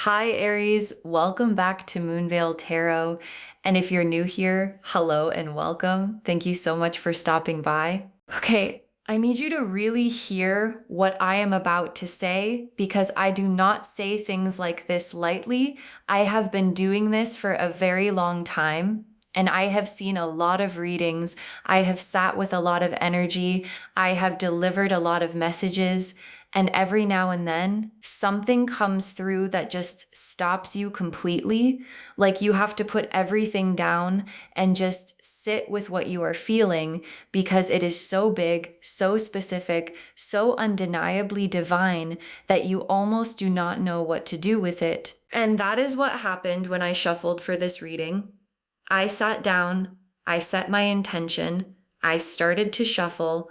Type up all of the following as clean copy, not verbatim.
Hi, Aries. Welcome back to Moonveil Tarot. And if you're new here, hello and welcome. Thank you so much for stopping by. Okay, I need you to really hear what I am about to say because I do not say things like this lightly. I have been doing this for a very long time. And I have seen a lot of readings. I have sat with a lot of energy. I have delivered a lot of messages. And every now and then, something comes through that just stops you completely. Like you have to put everything down and just sit with what you are feeling because it is so big, so specific, so undeniably divine that you almost do not know what to do with it. And that is what happened when I shuffled for this reading. I sat down, I set my intention, I started to shuffle,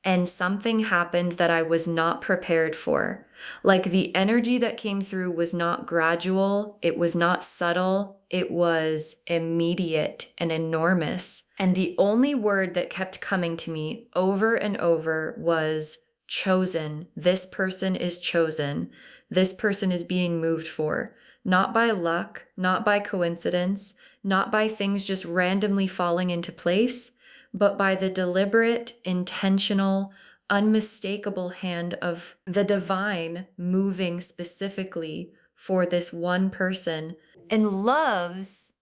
and something happened that I was not prepared for. Like the energy that came through was not gradual, it was not subtle, it was immediate and enormous. And the only word that kept coming to me over and over was chosen. This person is chosen. This person is being moved for. Not by luck, not by coincidence, not by things just randomly falling into place, but by the deliberate, intentional, unmistakable hand of the divine moving specifically for this one person and loves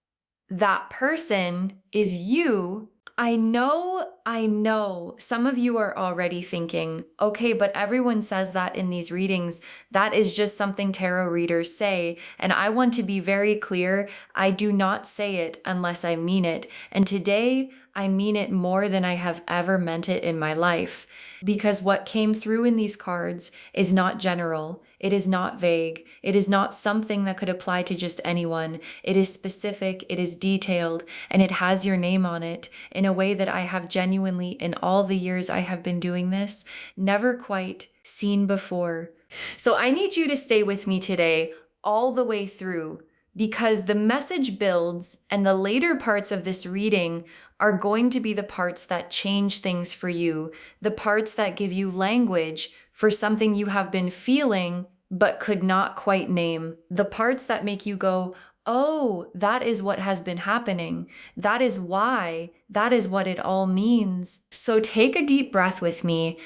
that person is you. I know some of you are already thinking, okay, but everyone says that in these readings. That is just something tarot readers say. And I want to be very clear. I do not say it unless I mean it. And today I mean it more than I have ever meant it in my life. Because what came through in these cards is not general. It is not vague. It is not something that could apply to just anyone. It is specific, it is detailed, and it has your name on it in a way that I have genuinely, in all the years I have been doing this, never quite seen before. So I need you to stay with me today all the way through because the message builds and the later parts of this reading are going to be the parts that change things for you, the parts that give you language for something you have been feeling but could not quite name, the parts that make you go, oh, that is what has been happening. That is why. That is what it all means. So take a deep breath with me.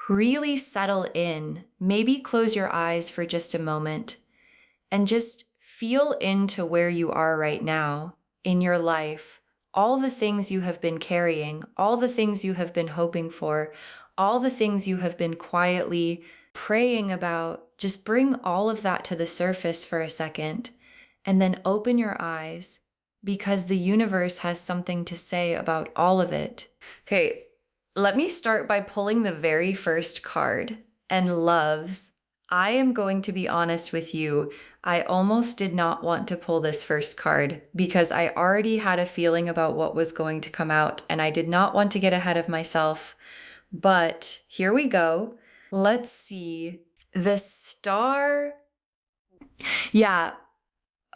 Really settle in. Maybe close your eyes for just a moment and just feel into where you are right now in your life. All the things you have been carrying, all the things you have been hoping for, all the things you have been quietly praying about. Just bring all of that to the surface for a second and then open your eyes because the universe has something to say about all of it. Okay, let me start by pulling the very first card, and loves. I am going to be honest with you. I almost did not want to pull this first card because I already had a feeling about what was going to come out and I did not want to get ahead of myself. But here we go. Let's see. The star. Yeah,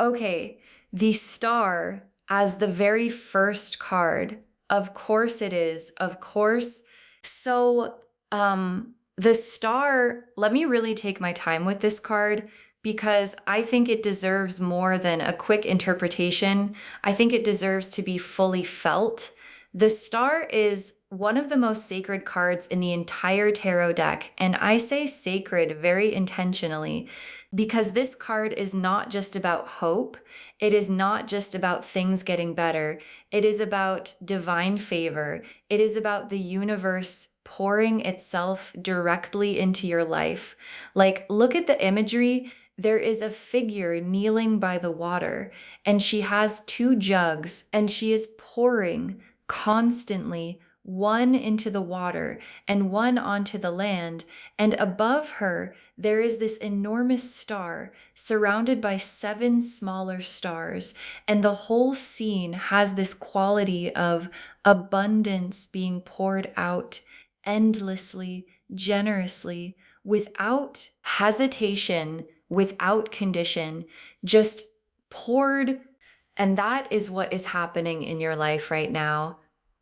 okay. The star as the very first card. Of course it is. Of course. So, the star, let me really take my time with this card because I think it deserves more than a quick interpretation. I think it deserves to be fully felt. The star is one of the most sacred cards in the entire tarot deck, and I say sacred very intentionally because this card is not just about hope. It is not just about things getting better. It is about divine favor. It is about the universe pouring itself directly into your life. Like, look at the imagery. There is a figure kneeling by the water, and she has two jugs, and she is pouring constantly, one into the water and one onto the land. And above her, there is this enormous star surrounded by 7 smaller stars. And the whole scene has this quality of abundance being poured out endlessly, generously, without hesitation, without condition, just poured. And that is what is happening in your life right now.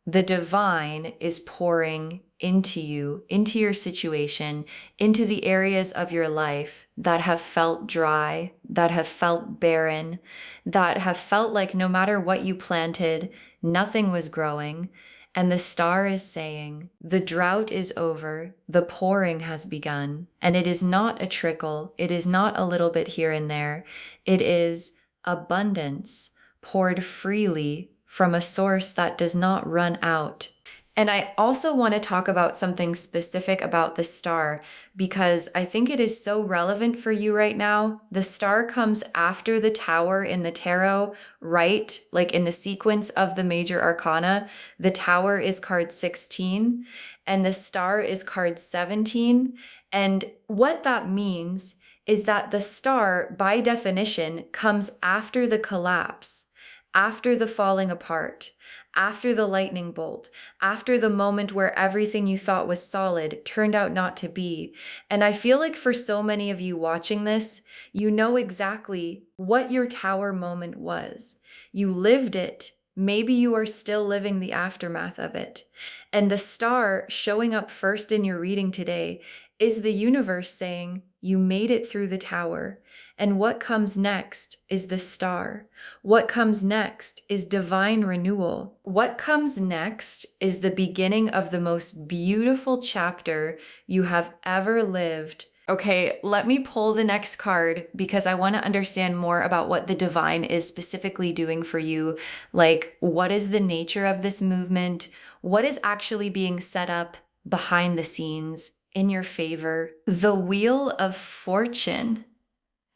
The divine is pouring into you, into your situation, into the areas of your life that have felt dry, that have felt barren, that have felt like no matter what you planted, nothing was growing. And the star is saying, the drought is over, the pouring has begun. And it is not a trickle, it is not a little bit here and there, it is abundance poured freely from a source that does not run out. And I also want to talk about something specific about the star because I think it is so relevant for you right now. The star comes after the tower in the tarot, right? Like in the sequence of the major arcana. The tower is card 16 and the star is card 17. And what that means is that the star, by definition, comes after the collapse, after the falling apart, after the lightning bolt, after the moment where everything you thought was solid turned out not to be. And I feel like for so many of you watching this, you know exactly what your tower moment was. You lived it. Maybe you are still living the aftermath of it. And the star showing up first in your reading today is the universe saying, you made it through the tower. And what comes next is the star. What comes next is divine renewal. What comes next is the beginning of the most beautiful chapter you have ever lived. Okay, let me pull the next card because I want to understand more about what the divine is specifically doing for you. Like, what is the nature of this movement? What is actually being set up behind the scenes in your favor? The Wheel of Fortune.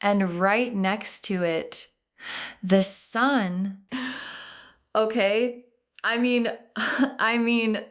And right next to it, the sun. Okay. I mean,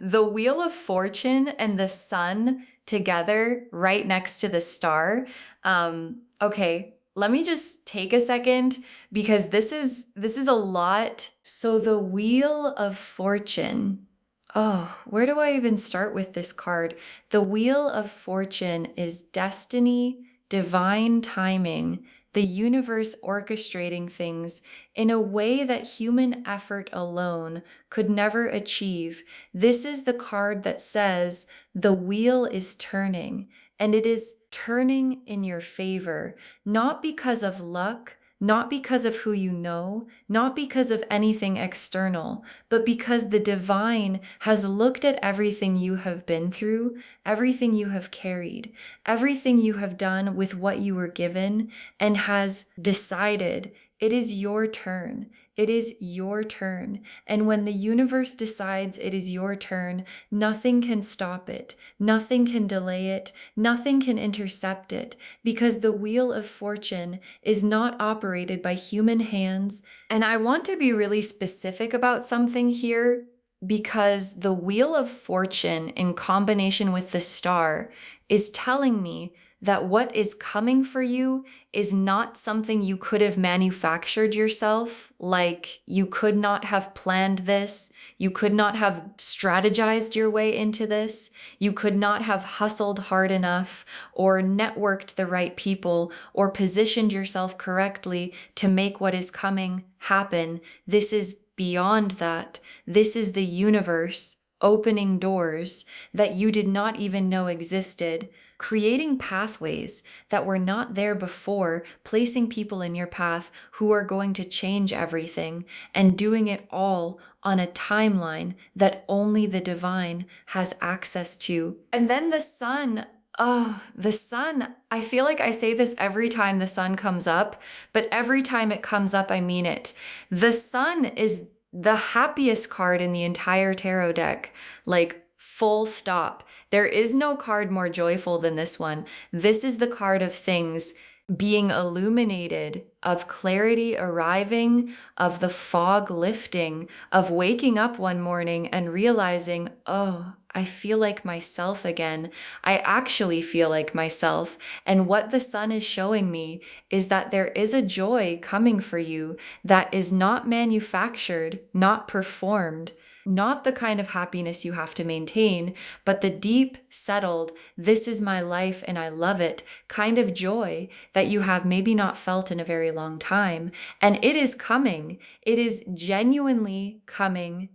the Wheel of Fortune and the sun together right next to the star. Okay, let me just take a second because this is a lot. So the Wheel of Fortune. Oh, where do I even start with this card? The Wheel of Fortune is destiny, divine timing, the universe orchestrating things in a way that human effort alone could never achieve. This is the card that says the wheel is turning, and it is turning in your favor, not because of luck, not because of who you know, not because of anything external, but because the divine has looked at everything you have been through, everything you have carried, everything you have done with what you were given, and has decided it is your turn. It is your turn. And when the universe decides it is your turn, nothing can stop it. Nothing can delay it. Nothing can intercept it because the Wheel of Fortune is not operated by human hands. And I want to be really specific about something here because the Wheel of Fortune in combination with the star is telling me that what is coming for you is not something you could have manufactured yourself. Like you could not have planned this. You could not have strategized your way into this. You could not have hustled hard enough or networked the right people or positioned yourself correctly to make what is coming happen. This is beyond that. This is the universe opening doors that you did not even know existed, creating pathways that were not there before, placing people in your path who are going to change everything, and doing it all on a timeline that only the divine has access to. And then the sun. Oh, the sun. I feel like I say this every time the sun comes up, but every time it comes up, I mean it. The sun is the happiest card in the entire tarot deck. Like, full stop. There is no card more joyful than this one. This is the card of things being illuminated, of clarity arriving, of the fog lifting, of waking up one morning and realizing, oh, I feel like myself again. I actually feel like myself. And what the sun is showing me is that there is a joy coming for you that is not manufactured, not performed, not the kind of happiness you have to maintain, but the deep, settled, this is my life and I love it kind of joy that you have maybe not felt in a very long time. And it is coming. It is genuinely coming.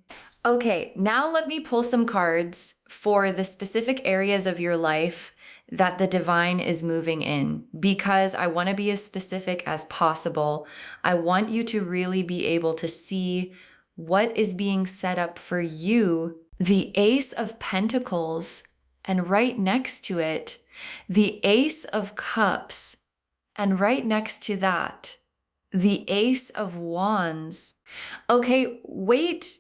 Okay, now let me pull some cards for the specific areas of your life that the divine is moving in, because I want to be as specific as possible. I want you to really be able to see what is being set up for you. The Ace of Pentacles, and right next to it, the Ace of Cups, and right next to that, the Ace of Wands. Okay, wait.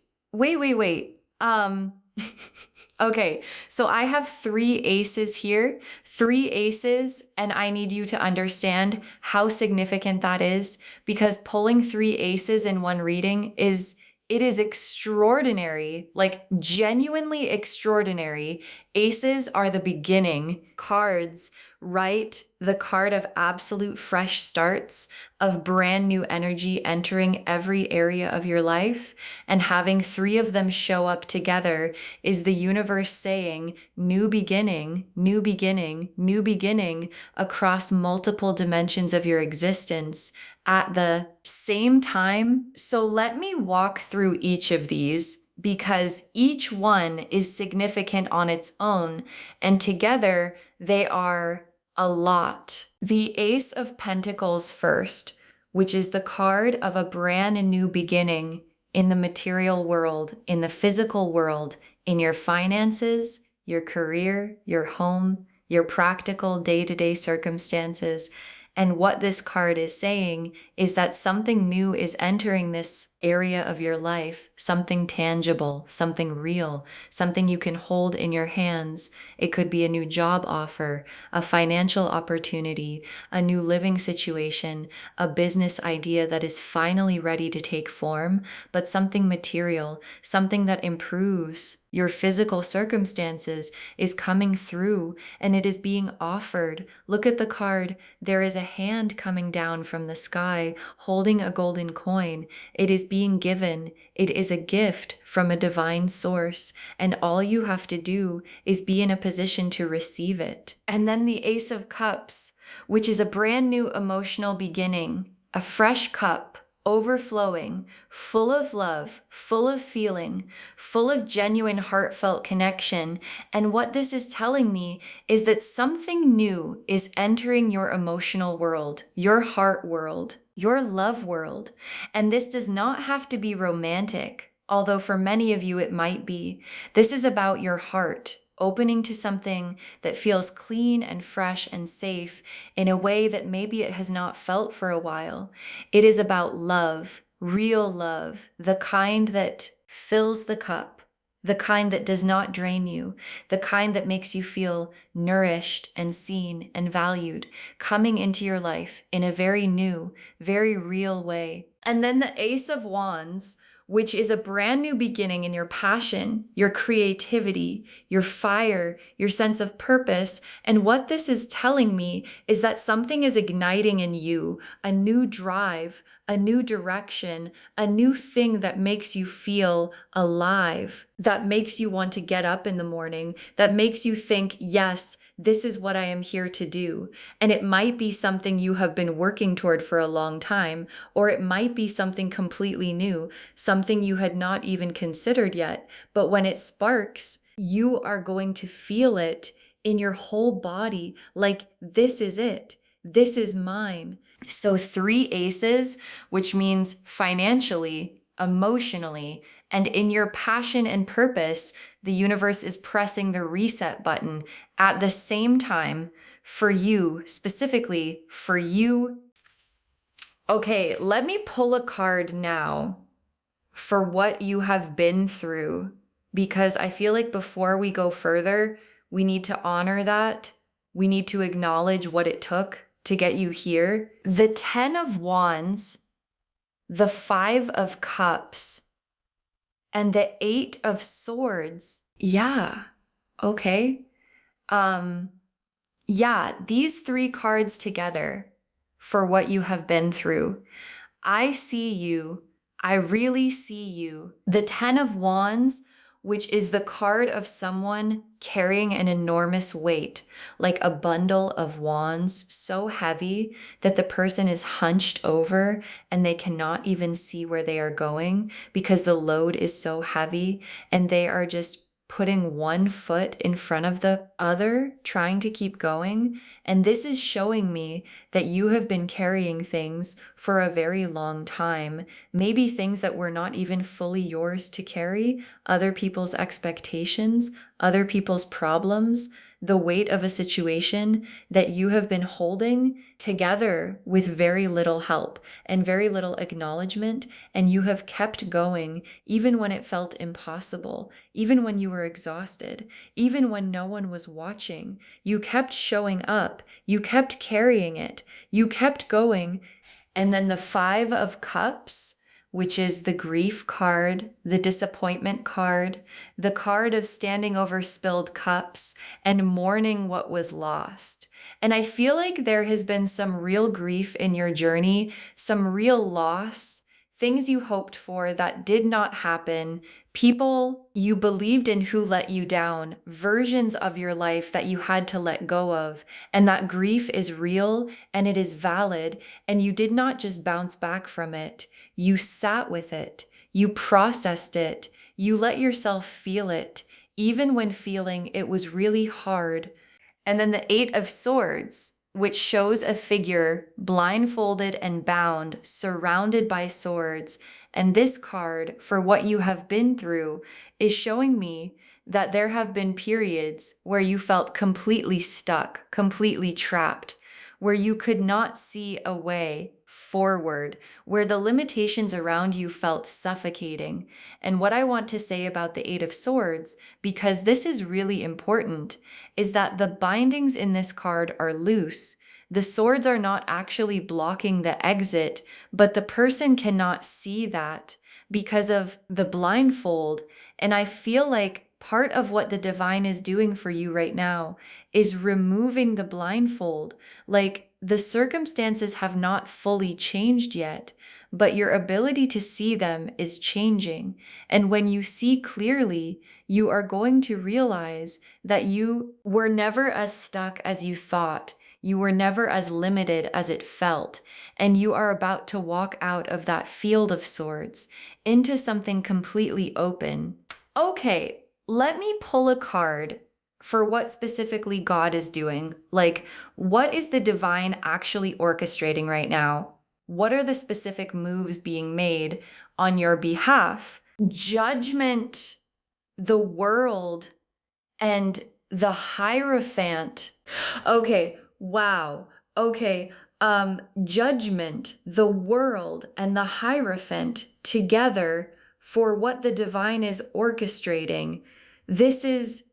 Okay, so I have 3 aces here, 3 aces, and I need you to understand how significant that is, because pulling 3 aces in one reading it is extraordinary, like genuinely extraordinary. Aces are the beginning cards, right? The card of absolute fresh starts, of brand new energy entering every area of your life. And having 3 of them show up together is the universe saying new beginning, new beginning, new beginning across multiple dimensions of your existence at the same time. So let me walk through each of these, because each one is significant on its own, and together they are a lot. The Ace of Pentacles first, which is the card of a brand new beginning in the material world, in the physical world, in your finances, your career, your home, your practical day-to-day circumstances. And what this card is saying is that something new is entering this area of your life, something tangible, something real, something you can hold in your hands. It could be a new job offer, a financial opportunity, a new living situation, a business idea that is finally ready to take form, but something material, something that improves your physical circumstances is coming through, and it is being offered. Look at the card. There is a hand coming down from the sky holding a golden coin. It is being given. It is a gift from a divine source, and all you have to do is be in a position to receive it. And then the Ace of Cups, which is a brand new emotional beginning, a fresh cup, overflowing, full of love, full of feeling, full of genuine heartfelt connection. And what this is telling me is that something new is entering your emotional world, your heart world, your love world. And this does not have to be romantic, although for many of you it might be. This is about your heart opening to something that feels clean and fresh and safe in a way that maybe it has not felt for a while. It is about love, real love, the kind that fills the cup, the kind that does not drain you, the kind that makes you feel nourished and seen and valued, coming into your life in a very new, very real way. And then the Ace of Wands, which is a brand new beginning in your passion, your creativity, your fire, your sense of purpose. And what this is telling me is that something is igniting in you, a new drive, a new direction, a new thing that makes you feel alive, that makes you want to get up in the morning, that makes you think, yes, this is what I am here to do. And it might be something you have been working toward for a long time, or it might be something completely new, something you had not even considered yet. But when it sparks, you are going to feel it in your whole body, like this is it. This is mine. So 3 aces, which means financially, emotionally, and in your passion and purpose, the universe is pressing the reset button at the same time for you, specifically for you. Okay, let me pull a card now for what you have been through, because I feel like before we go further, we need to honor that. We need to acknowledge what it took to get you here. The 10 of Wands, the 5 of Cups, and the 8 of Swords. Yeah. Okay. Yeah, these 3 cards together for what you have been through. I see you. I really see you. The 10 of Wands, which is the card of someone carrying an enormous weight, like a bundle of wands so heavy that the person is hunched over and they cannot even see where they are going because the load is so heavy, and they are just putting one foot in front of the other, trying to keep going. And this is showing me that you have been carrying things for a very long time. Maybe things that were not even fully yours to carry, other people's expectations, other people's problems, the weight of a situation that you have been holding together with very little help and very little acknowledgement. And you have kept going even when it felt impossible, even when you were exhausted, even when no one was watching. You kept showing up, you kept carrying it, you kept going. And then the Five of Cups, which is the grief card, the disappointment card, the card of standing over spilled cups and mourning what was lost. And I feel like there has been some real grief in your journey, some real loss, things you hoped for that did not happen, people you believed in who let you down, versions of your life that you had to let go of. And that grief is real and it is valid. And you did not just bounce back from it. You sat with it, you processed it, you let yourself feel it, even when feeling it was really hard. And then the Eight of Swords, which shows a figure blindfolded and bound, surrounded by swords. And this card, for what you have been through, is showing me that there have been periods where you felt completely stuck, completely trapped, where you could not see a way forward, where the limitations around you felt suffocating. And what I want to say about the Eight of Swords, because this is really important, is that the bindings in this card are loose. The swords are not actually blocking the exit, but the person cannot see that because of the blindfold. And I feel like part of what the divine is doing for you right now is removing the blindfold. Like, the circumstances have not fully changed yet, but your ability to see them is changing. And when you see clearly, you are going to realize that you were never as stuck as you thought. You were never as limited as it felt. And you are about to walk out of that field of swords into something completely open. Okay, let me pull a card for what specifically God is doing. Like, what is the divine actually orchestrating right now? What are the specific moves being made on your behalf? Judgment, the world, and the Hierophant. Okay, wow. Okay, judgment, the world, and the Hierophant together for what the divine is orchestrating. This is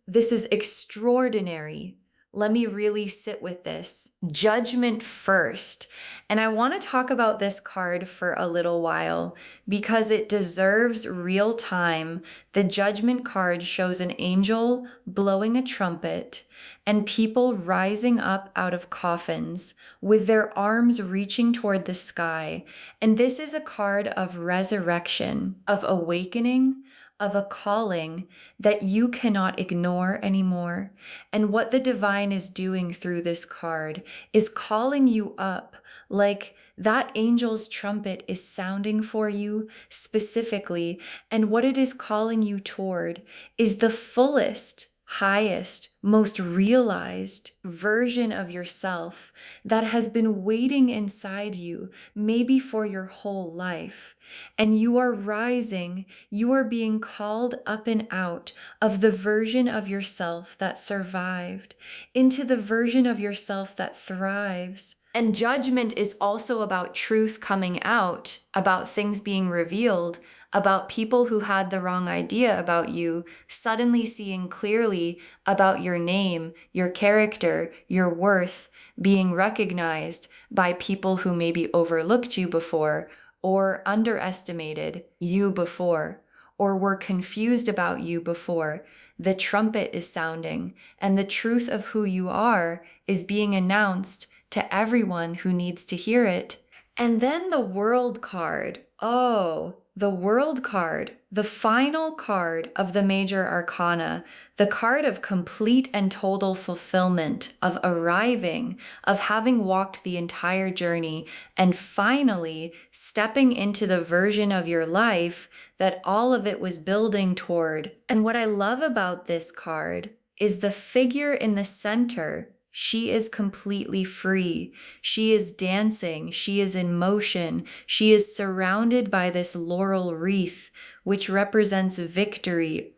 extraordinary. Let me really sit with this. Judgment first. And I want to talk about this card for a little while because it deserves real time. The Judgment card shows an angel blowing a trumpet and people rising up out of coffins with their arms reaching toward the sky. And this is a card of resurrection, of awakening, of a calling that you cannot ignore anymore. And what the divine is doing through this card is calling you up, like that angel's trumpet is sounding for you specifically. And what it is calling you toward is the fullest, highest, most realized version of yourself that has been waiting inside you, maybe for your whole life. And you are rising, you are being called up and out of the version of yourself that survived into the version of yourself that thrives. And judgment is also about truth coming out, about things being revealed, about people who had the wrong idea about you suddenly seeing clearly about your name, your character, your worth, being recognized by people who maybe overlooked you before or underestimated you before or were confused about you before. The trumpet is sounding and the truth of who you are is being announced to everyone who needs to hear it. And then the World card. Oh, the World card, the final card of the major arcana, the card of complete and total fulfillment, of arriving, of having walked the entire journey, and finally stepping into the version of your life that all of it was building toward. And what I love about this card is the figure in the center. She is completely free. She is dancing. She is in motion. She is surrounded by this laurel wreath, which represents victory,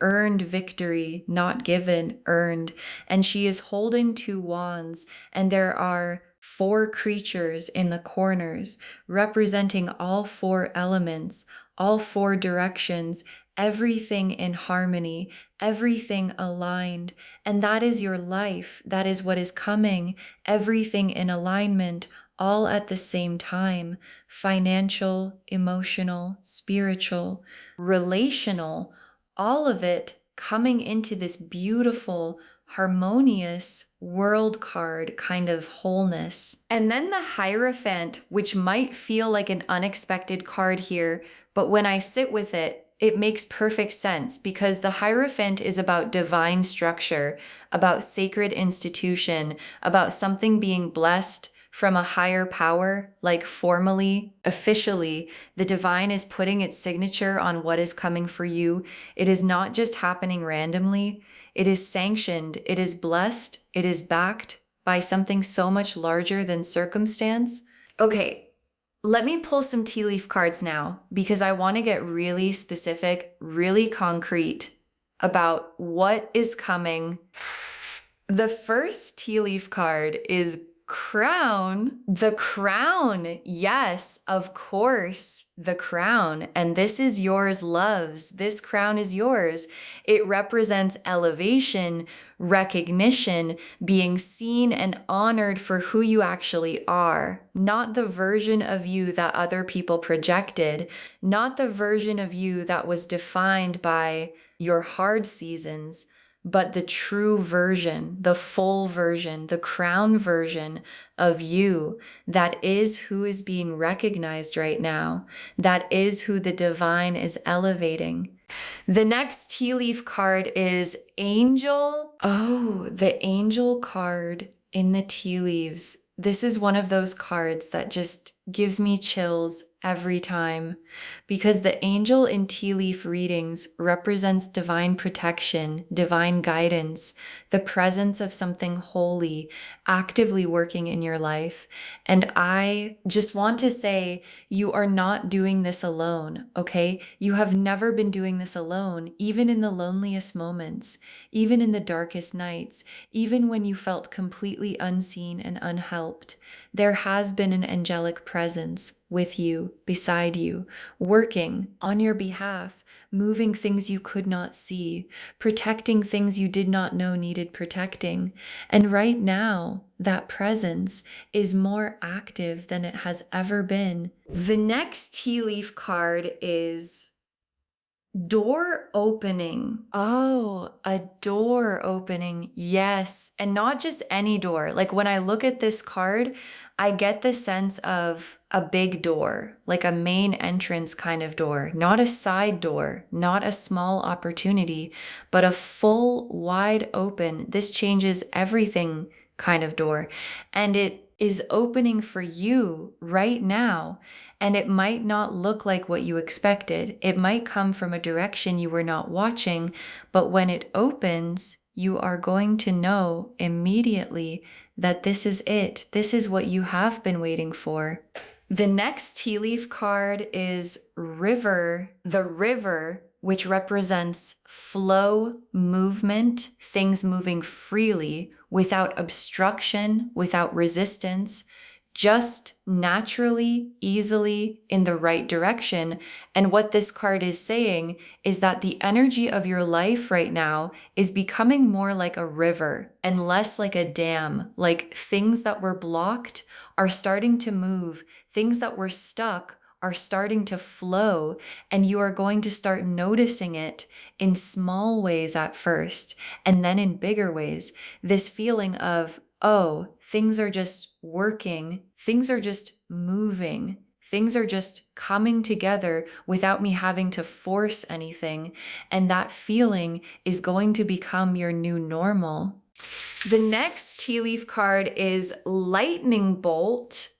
not given, earned. And she is holding two wands, and there are four creatures in the corners, representing all four elements, all four directions, everything in harmony, everything aligned. And that is your life. That is what is coming. Everything in alignment, all at the same time. Financial, emotional, spiritual, relational, all of it coming into this beautiful, harmonious world card kind of wholeness. And then the Hierophant, which might feel like an unexpected card here, but when I sit with it, it makes perfect sense because the Hierophant is about divine structure, about sacred institution, about something being blessed from a higher power, like formally, officially, the divine is putting its signature on what is coming for you. It is not just happening randomly. It is sanctioned. It is blessed. It is backed by something so much larger than circumstance. Okay, let me pull some tea leaf cards now because I want to get really specific, really concrete about what is coming. The first tea leaf card is Crown. The crown. Yes, of course, the crown. And this is yours, loves. This crown is yours. It represents elevation, recognition, being seen and honored for who you actually are, not the version of you that other people projected, not the version of you that was defined by your hard seasons, but the true version, the full version, the crown version of you that is who is being recognized right now, that is who the divine is elevating. The next tea leaf card is Angel. Oh, the Angel card in the tea leaves. This is one of those cards that just gives me chills every time because the angel in tea leaf readings represents divine protection, divine guidance, the presence of something holy actively working in your life. And I just want to say, you are not doing this alone, okay? You have never been doing this alone, even in the loneliest moments, even in the darkest nights, even when you felt completely unseen and unhelped. There has been an angelic presence with you, beside you, working on your behalf, moving things you could not see, protecting things you did not know needed protecting. And right now, that presence is more active than it has ever been. The next tea leaf card is door opening. Oh, a door opening. Yes. And not just any door. Like when I look at this card, I get the sense of a big door, like a main entrance kind of door, not a side door, not a small opportunity, but a full, wide open, this changes everything kind of door. And it is opening for you right now. And it might not look like what you expected. It might come from a direction you were not watching, but when it opens, you are going to know immediately that this is it. This is what you have been waiting for. The next tea leaf card is River. The river, which represents flow, movement, things moving freely, without obstruction, without resistance, just naturally, easily in the right direction. And what this card is saying is that the energy of your life right now is becoming more like a river and less like a dam. Like things that were blocked are starting to move. Things that were stuck are starting to flow, and you are going to start noticing it in small ways at first, and then in bigger ways. This feeling of, oh, things are just working, things are just moving, Things are just coming together without me having to force anything. And that feeling is going to become your new normal. The next tea leaf card is Lightning Bolt.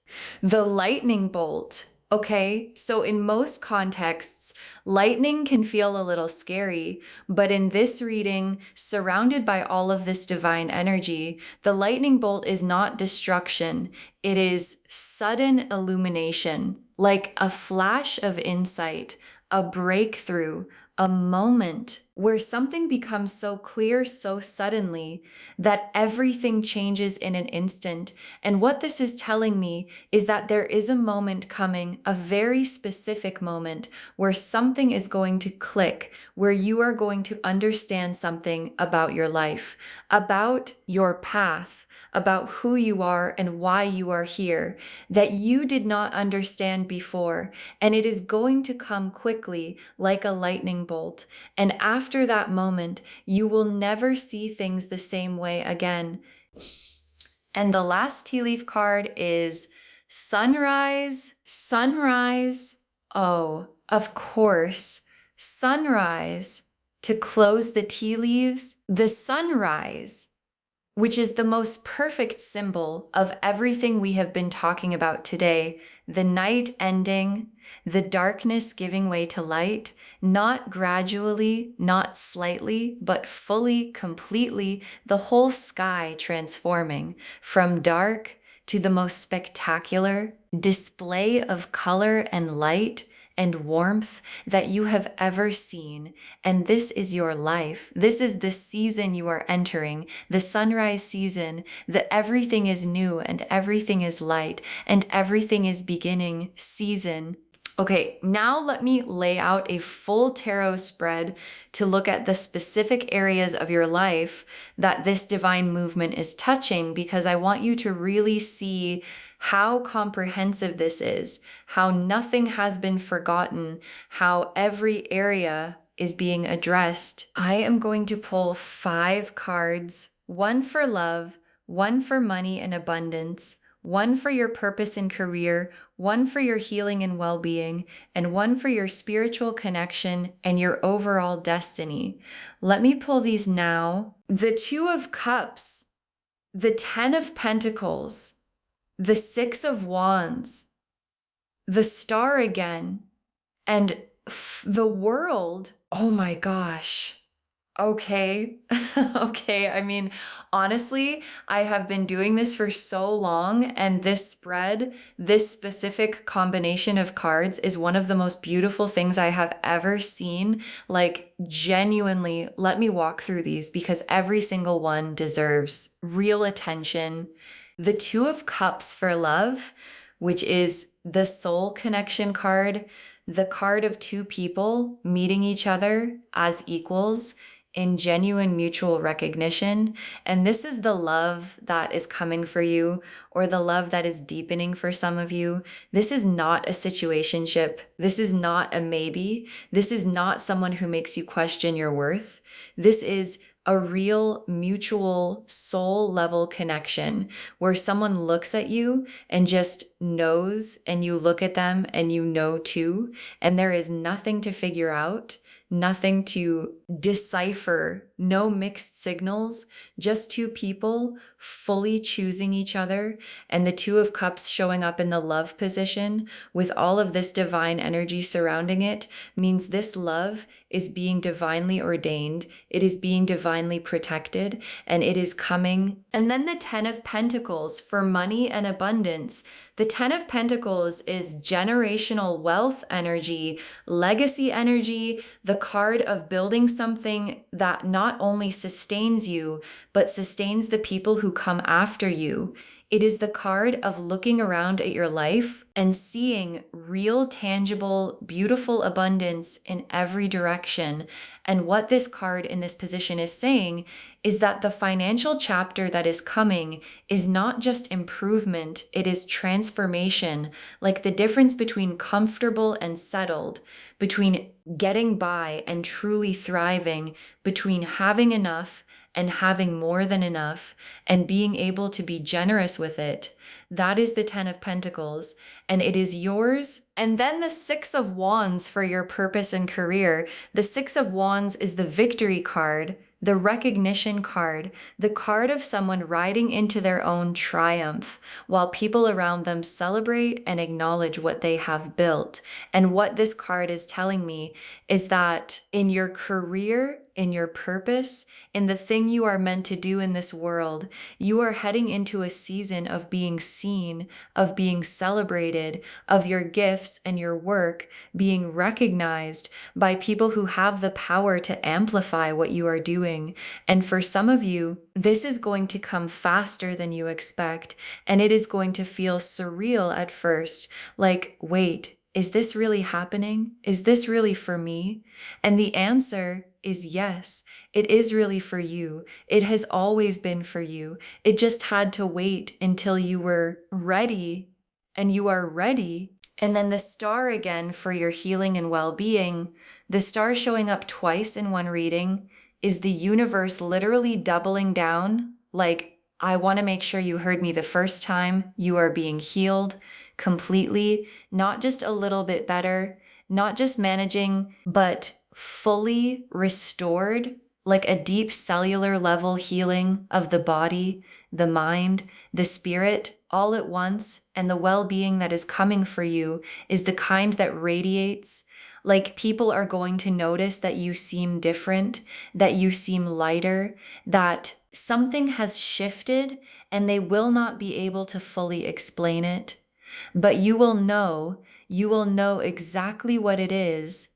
The lightning bolt. Okay, so in most contexts, lightning can feel a little scary, but in this reading, surrounded by all of this divine energy, the lightning bolt is not destruction. It is sudden illumination, like a flash of insight, a breakthrough, a moment where something becomes so clear so suddenly that everything changes in an instant. And what this is telling me is that there is a moment coming, a very specific moment, where something is going to click, where you are going to understand something about your life, about your path, about who you are and why you are here, that you did not understand before. And it is going to come quickly like a lightning bolt. And after that moment, you will never see things the same way again. And the last tea leaf card is Sunrise. Sunrise. Oh, of course. Sunrise. To close the tea leaves, the sunrise, which is the most perfect symbol of everything we have been talking about today. The night ending, the darkness giving way to light, not gradually, not slightly, but fully, completely, the whole sky transforming from dark to the most spectacular display of color and light and warmth that you have ever seen. And this is your life. This is the season you are entering, the sunrise season, that everything is new and everything is light and everything is beginning season. Okay, now let me lay out a full tarot spread to look at the specific areas of your life that this divine movement is touching, because I want you to really see how comprehensive this is, how nothing has been forgotten, how every area is being addressed. I am going to pull 5 cards, one for love, one for money and abundance, one for your purpose and career, one for your healing and well-being, and one for your spiritual connection and your overall destiny. Let me pull these now. The 2 of Cups, the 10 of Pentacles, the 6 of Wands, the Star again, and the World. Oh my gosh. Okay. Okay. I mean, honestly, I have been doing this for so long, and this spread, this specific combination of cards is one of the most beautiful things I have ever seen. Like, genuinely, let me walk through these because every single one deserves real attention. The 2 of Cups for love, which is the soul connection card, the card of 2 people meeting each other as equals in genuine mutual recognition. And this is the love that is coming for you, or the love that is deepening for some of you. This is not a situationship. This is not a maybe. This is not someone who makes you question your worth. This is a real mutual soul level connection where someone looks at you and just knows, and you look at them and you know too, and there is nothing to figure out, nothing to decipher, no mixed signals, just 2 people fully choosing each other, and the 2 of Cups showing up in the love position with all of this divine energy surrounding it means this love is being divinely ordained, it is being divinely protected, and it is coming. And then the 10 of Pentacles for money and abundance. The 10 of Pentacles is generational wealth energy, legacy energy, the card of building something that not only sustains you, but sustains the people who come after you. It is the card of looking around at your life and seeing real, tangible, beautiful abundance in every direction. And what this card in this position is saying is that the financial chapter that is coming is not just improvement, it is transformation. Like the difference between comfortable and settled, between getting by and truly thriving, between having enough and having more than enough, and being able to be generous with it. That is the 10 of Pentacles, and it is yours. And then the 6 of Wands for your purpose and career. The 6 of Wands is the victory card, the recognition card, the card of someone riding into their own triumph while people around them celebrate and acknowledge what they have built. And what this card is telling me is that in your career, in your purpose, in the thing you are meant to do in this world, you are heading into a season of being seen, of being celebrated, of your gifts and your work being recognized by people who have the power to amplify what you are doing. And for some of you, this is going to come faster than you expect, and it is going to feel surreal at first, like, wait, is this really happening? Is this really for me? And the answer is yes, it is really for you. It has always been for you. It just had to wait until you were ready, and you are ready. And then the star again for your healing and well-being, the star showing up twice in one reading is the universe literally doubling down. Like, I want to make sure you heard me the first time. You are being healed completely, not just a little bit better, not just managing, but fully restored, like a deep cellular level healing of the body, the mind, the spirit, all at once. And the well-being that is coming for you is the kind that radiates. Like, people are going to notice that you seem different, that you seem lighter, that something has shifted, and they will not be able to fully explain it. But you will know exactly what it is.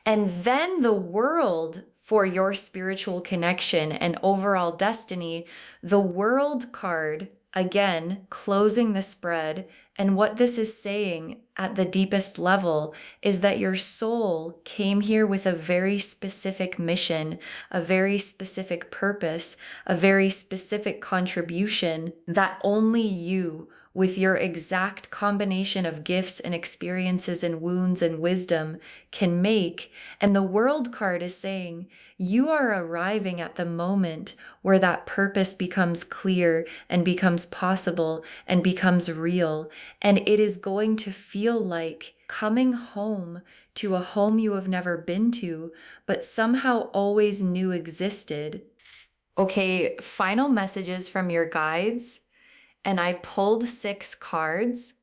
And then the world for your spiritual connection and overall destiny, the world card, again, closing the spread. And what this is saying at the deepest level is that your soul came here with a very specific mission, a very specific purpose, a very specific contribution that only you, with your exact combination of gifts and experiences and wounds and wisdom, can make. And the world card is saying you are arriving at the moment where that purpose becomes clear and becomes possible and becomes real. And it is going to feel like coming home to a home you have never been to, but somehow always knew existed. Okay, final messages from your guides. And I pulled 6 cards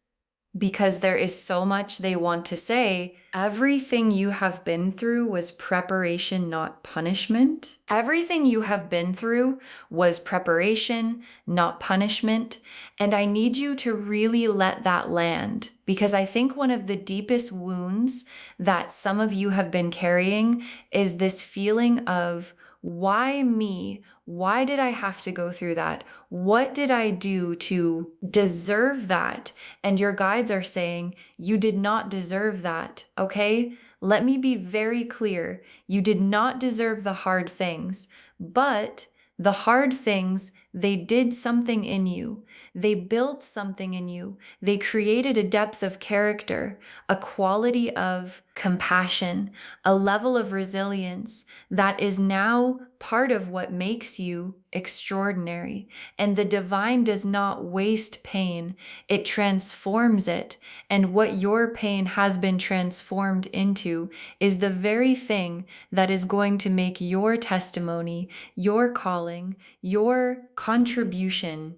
because there is so much they want to say. Everything you have been through was preparation, not punishment. Everything you have been through was preparation, not punishment. And I need you to really let that land, because I think one of the deepest wounds that some of you have been carrying is this feeling of, why me? Why did I have to go through that? What did I do to deserve that? And your guides are saying, you did not deserve that, okay? Let me be very clear. You did not deserve the hard things, but the hard things, they did something in you. They built something in you. They created a depth of character, a quality of compassion, a level of resilience that is now part of what makes you extraordinary. And the divine does not waste pain, it transforms it. And what your pain has been transformed into is the very thing that is going to make your testimony, your calling, your contribution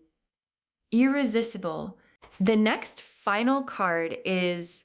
irresistible. The next final card is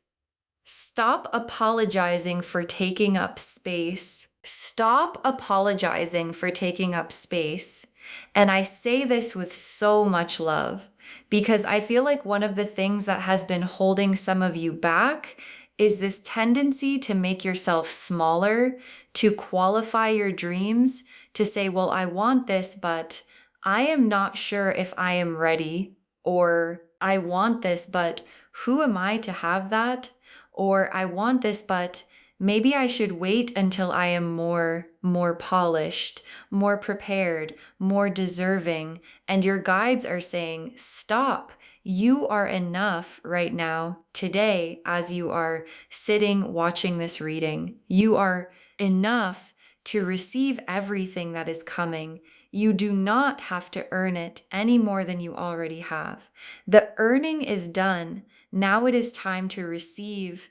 stop apologizing for taking up space. Stop apologizing for taking up space. And I say this with so much love, because I feel like one of the things that has been holding some of you back is this tendency to make yourself smaller, to qualify your dreams, to say, well, I want this, but I am not sure if I am ready, or I want this, but who am I to have that? Or I want this, but maybe I should wait until I am more polished, more prepared, more deserving. And your guides are saying, stop. You are enough right now, today, as you are sitting watching this reading. You are enough to receive everything that is coming. You do not have to earn it any more than you already have. The earning is done. Now it is time to receive.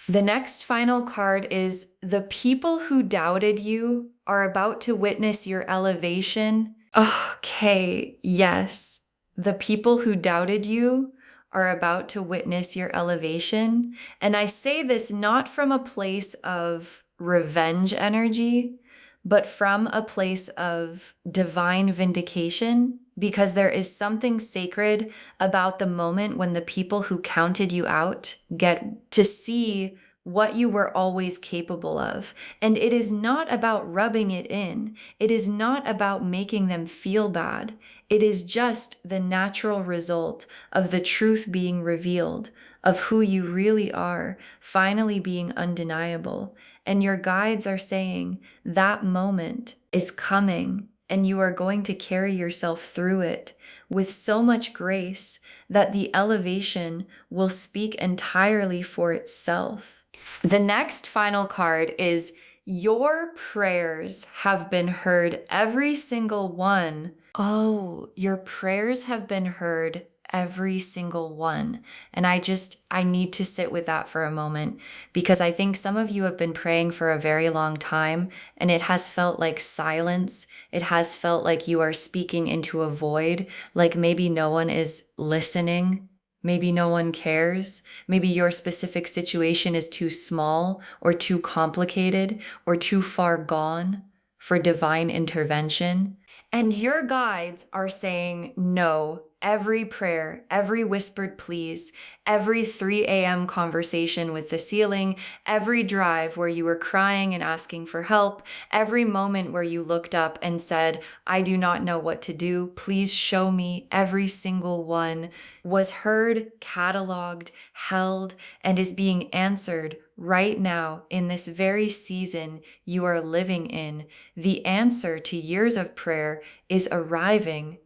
The next final card is the people who doubted you are about to witness your elevation. Okay, yes. The people who doubted you are about to witness your elevation. And I say this not from a place of revenge energy, but from a place of divine vindication, because there is something sacred about the moment when the people who counted you out get to see what you were always capable of. And it is not about rubbing it in. It is not about making them feel bad. It is just the natural result of the truth being revealed, of who you really are, finally being undeniable. And your guides are saying that moment is coming, and you are going to carry yourself through it with so much grace that the elevation will speak entirely for itself. The next final card is your prayers have been heard, every single one. Oh, your prayers have been heard, every single one. And I need to sit with that for a moment, because I think some of you have been praying for a very long time and it has felt like silence. It has felt like you are speaking into a void, like maybe no one is listening. Maybe no one cares. Maybe your specific situation is too small or too complicated or too far gone for divine intervention. And your guides are saying no. Every prayer, every whispered please, every 3 a.m. conversation with the ceiling, every drive where you were crying and asking for help, every moment where you looked up and said, I do not know what to do, please show me, every single one was heard, cataloged, held, and is being answered right now in this very season you are living in. The answer to years of prayer is arriving.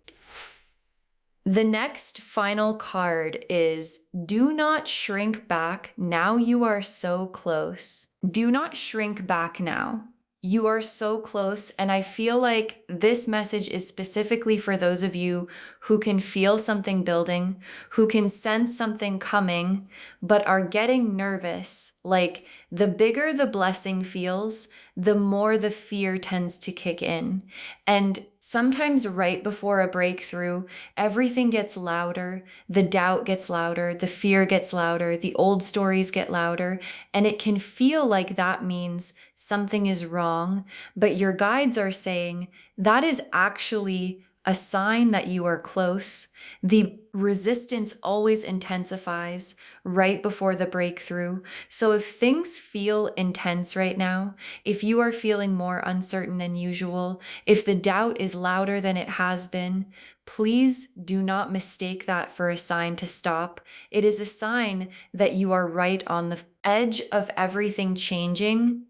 The next final card is do not shrink back. Now you are so close. Do not shrink back now. You are so close. And I feel like this message is specifically for those of you who can feel something building, who can sense something coming, but are getting nervous. Like the bigger the blessing feels, the more the fear tends to kick in. And sometimes right before a breakthrough, everything gets louder, the doubt gets louder, the fear gets louder, the old stories get louder, and it can feel like that means something is wrong. But your guides are saying that is actually a sign that you are close. The resistance always intensifies right before the breakthrough. So if things feel intense right now, if you are feeling more uncertain than usual, if the doubt is louder than it has been, please do not mistake that for a sign to stop. It is a sign that you are right on the edge of everything changing.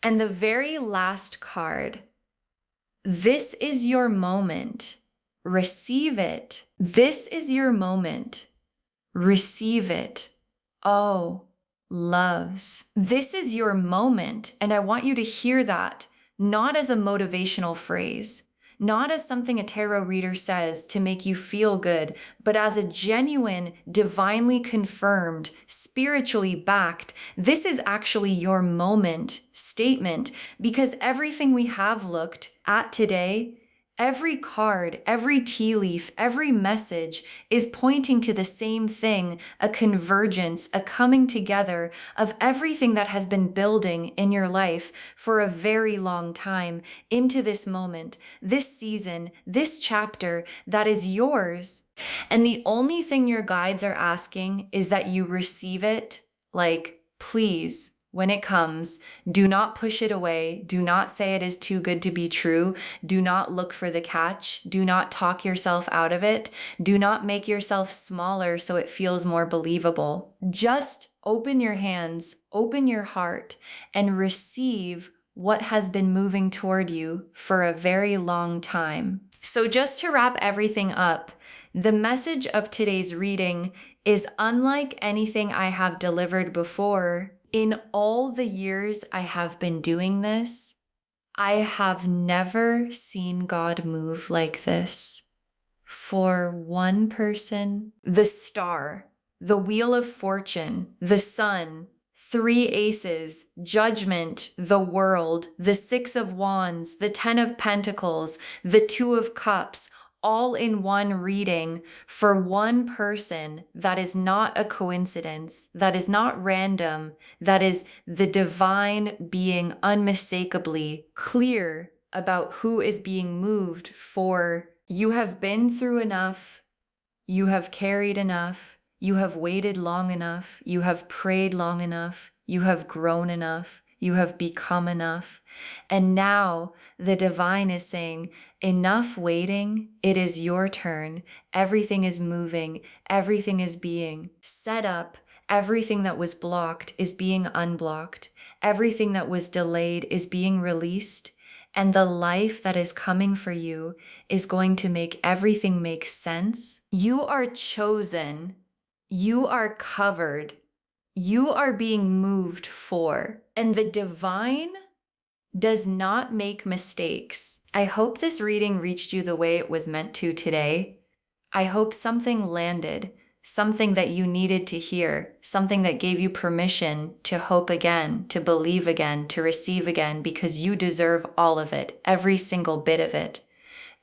And the very last card, this is your moment. Receive it. This is your moment. Receive it. Oh, loves. This is your moment. And I want you to hear that not as a motivational phrase, not as something a tarot reader says to make you feel good, but as a genuine, divinely confirmed, spiritually backed, this is actually your moment statement, because everything we have looked at today, every card, every tea leaf, every message is pointing to the same thing, a convergence, a coming together of everything that has been building in your life for a very long time into this moment, this season, this chapter that is yours. And the only thing your guides are asking is that you receive it, like, please. When it comes, do not push it away. Do not say it is too good to be true. Do not look for the catch. Do not talk yourself out of it. Do not make yourself smaller so it feels more believable. Just open your hands, open your heart, and receive what has been moving toward you for a very long time. So just to wrap everything up, the message of today's reading is unlike anything I have delivered before. In all the years I have been doing this, I have never seen God move like this. For one person, the star, the wheel of fortune, the sun, three aces, judgment, the world, the 6 of wands, the 10 of pentacles, the 2 of cups, all in one reading for one person. That is not a coincidence. That is not random. That is the divine being unmistakably clear about who is being moved for. You have been through enough. You have carried enough. You have waited long enough. You have prayed long enough. You have grown enough. You have become enough. And now the divine is saying, enough waiting. It is your turn. Everything is moving. Everything is being set up. Everything that was blocked is being unblocked. Everything that was delayed is being released. And the life that is coming for you is going to make everything make sense. You are chosen. You are covered. You are being moved for. And the divine does not make mistakes. I hope this reading reached you the way it was meant to today. I hope something landed, something that you needed to hear, something that gave you permission to hope again, to believe again, to receive again, because you deserve all of it, every single bit of it.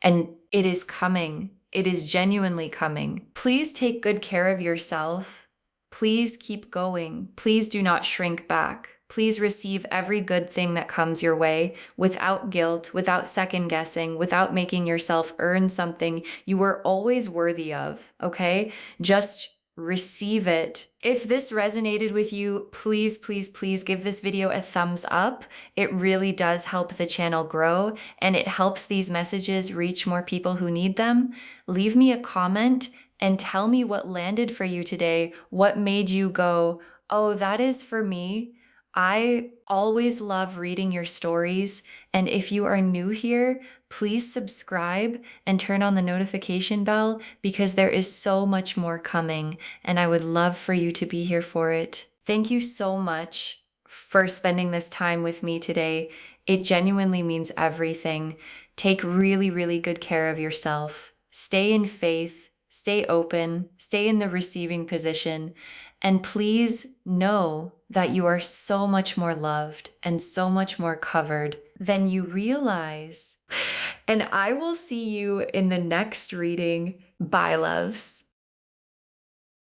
And it is coming. It is genuinely coming. Please take good care of yourself. Please keep going. Please do not shrink back. Please receive every good thing that comes your way without guilt, without second guessing, without making yourself earn something you are always worthy of, okay? Just receive it. If this resonated with you, please, please, please give this video a thumbs up. It really does help the channel grow, and it helps these messages reach more people who need them. Leave me a comment and tell me what landed for you today. What made you go, oh, that is for me. I always love reading your stories. And if you are new here, please subscribe and turn on the notification bell, because there is so much more coming and I would love for you to be here for it. Thank you so much for spending this time with me today. It genuinely means everything. Take really, really good care of yourself. Stay in faith, stay open, stay in the receiving position. And please know that you are so much more loved and so much more covered than you realize. And I will see you in the next reading. Bye, loves.